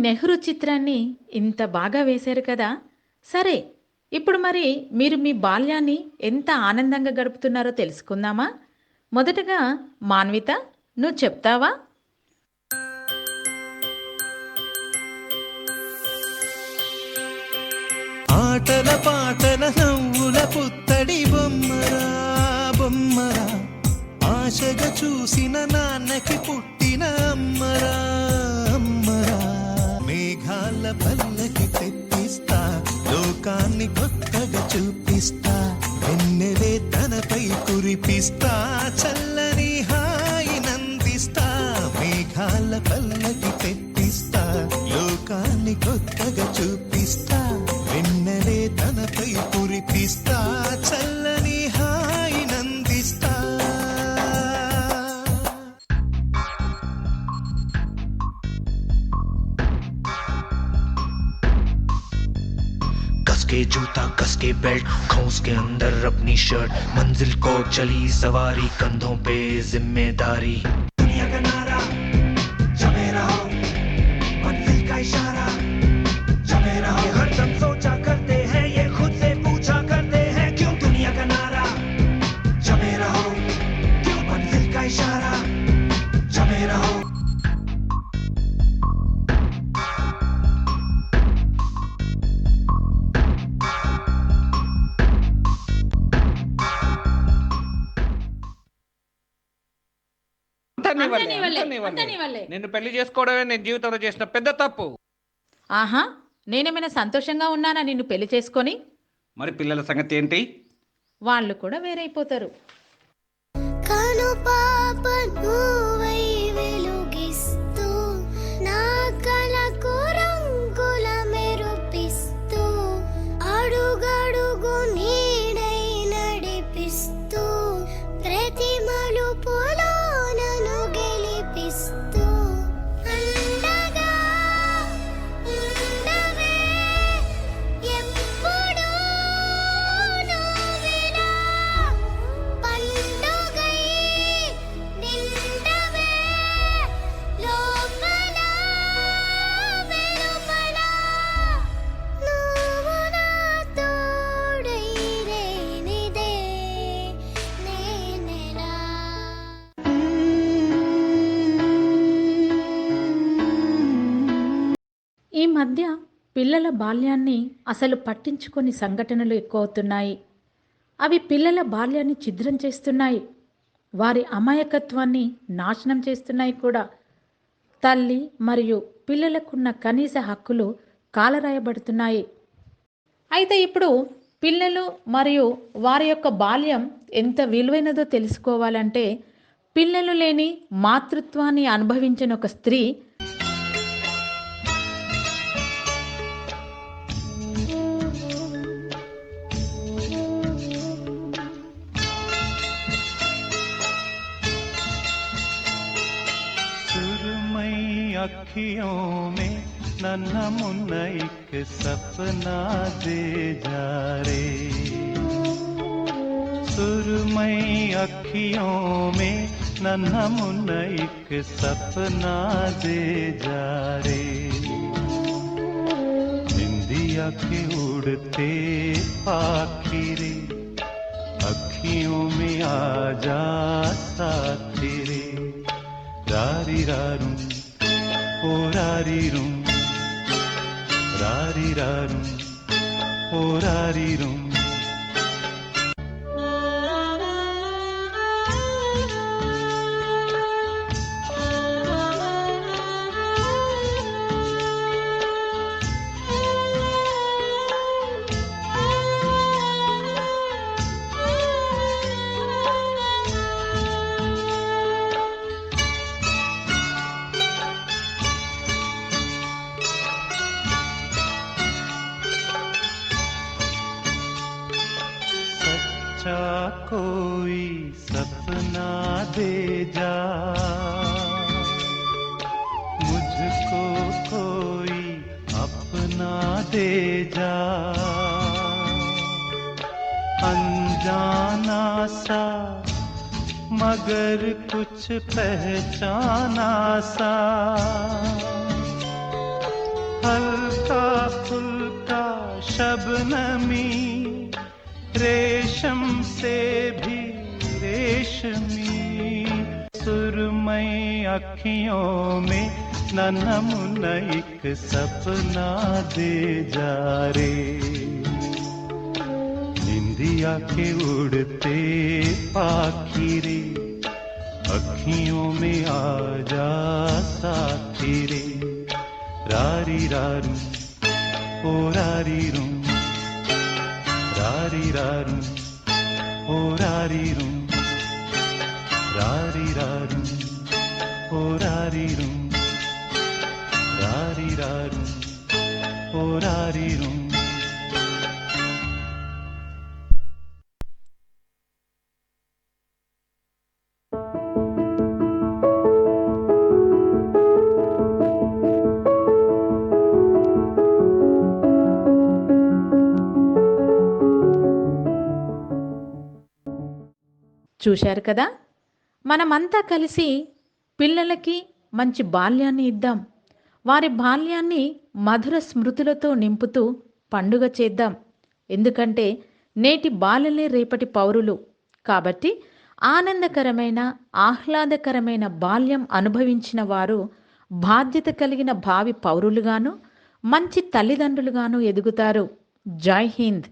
నెహ్రూ చిత్రాన్ని ఇంత బాగా వేశారు కదా! సరే, ఇప్పుడు మరి మీరు మీ బాల్యాన్ని ఎంత ఆనందంగా గడుపుతున్నారో తెలుసుకుందామా? మొదటగా మాన్విత, నువ్వు చెప్తావా? ఆటల పాటల నవ్వుల పుత్తడి బొమ్మరా బొమ్మరా, ఆశగా చూసిన నాన్నకి పుట్టిన అమ్మరా అమ్మరా. మేఘాల పల్లకి తెప్పిస్తా, లోకాన్ని కొత్తగా చూపిస్తా, వెన్నెలే తనపై కురిపిస్తా, చల్లని హాయి నందిస్తా. మేఘాల పల్లకి తెప్పిస్తా, లోకాన్ని కొత్తగా చూపిస్తా, వెన్నెలే తనపై కురిపిస్తా, చల్లని హాయి నందిస్తా. कस के जूता कस के बेल्ट, खौस के अंदर अपनी शर्ट, मंजिल को चली सवारी, कंधों पे जिम्मेदारी। दुनिया का नारा जमे रहो, मंजिल का इशारा जमे रहो। ये हरदम सोचा करते हैं, ये खुद से पूछा करते हैं, क्यों दुनिया का नारा जमे रहो, क्यों मंजिल का इशारा जमे रहो। నిన్ను పెళ్లి చేసుకోవడమే నేను జీవితంలో చేసిన పెద్ద తప్పు. ఆహా! నేనేమైనా సంతోషంగా ఉన్నానా నిన్ను పెళ్లి చేసుకొని? మరి పిల్లల సంగతి ఏంటి? వాళ్ళు కూడా వేరైపోతారు. కను పాప నువ్వై వెలుగిస్తూ, నా కలకు రంగుల మెరుపిస్తూ, అడుగడుగు నీడై నడిపిస్తూ, ప్రతి మలుపులో నన్ను గెలిపిస్తూ, అండగా ఉండవే ఎప్పుడూ నువ్విలా, పండుగై నిండవే లోపల వెలుపల, నువ్వు నా తోడై లేనిదే నేనెలా. ఈ మధ్య పిల్లల బాల్యాన్ని అసలు పట్టించుకొని సంఘటనలు ఎక్కువవుతున్నాయి. అవి పిల్లల బాల్యాన్ని ఛిద్రం చేస్తున్నాయి. వారి అమాయకత్వాన్ని నాశనం చేస్తున్నాయి కూడా. తల్లి మరియు పిల్లలకున్న కనీస హక్కులు కాలరాయబడుతున్నాయి. అయితే ఇప్పుడు పిల్లలు మరియు వారి యొక్క బాల్యం ఎంత విలువైనదో తెలుసుకోవాలంటే, పిల్లలు లేని మాతృత్వాన్ని అనుభవించిన ఒక స్త్రీ सुरमई अखियों में नन्हा मुन्ना एक सपना दे जा रे, सुरमई अखियों में नन्हा मुन्ना एक सपना दे जा रे, निंदिया के उड़ते पाखी रे, अखियों में आ जा साथी रे, रारी रारूं ओ रारी रूं, रारी रारूं ओ रारी रूं. सच्चा कोई सपना दे जा, मुझको कोई अपना दे जा, अनजाना सा मगर कुछ पहचाना सा, हल्का फुल्का शबनमी, रेशम से भी रेशमी, सुरमई अखियों में नन्हा एक सपना दे जा रे, निंदिया के उड़ते पाखी अखियों में आ जा साथी रे, रारी रारू ओ रारी रू, रारी रारू ओ रारी रू, रारी रारू ओ रारी रू, रारी रारू ओ रारी रू. చూశారు కదా, మనమంతా కలిసి పిల్లలకి మంచి బాల్యాన్ని ఇద్దాం, వారి బాల్యాన్ని మధుర స్మృతులతో నింపుతూ పండుగ చేద్దాం. ఎందుకంటే నేటి బాలలే రేపటి పౌరులు. కాబట్టి ఆనందకరమైన ఆహ్లాదకరమైన బాల్యం అనుభవించిన వారు బాధ్యత కలిగిన భావి పౌరులుగాను మంచి తల్లిదండ్రులుగాను ఎదుగుతారు. జై హింద్.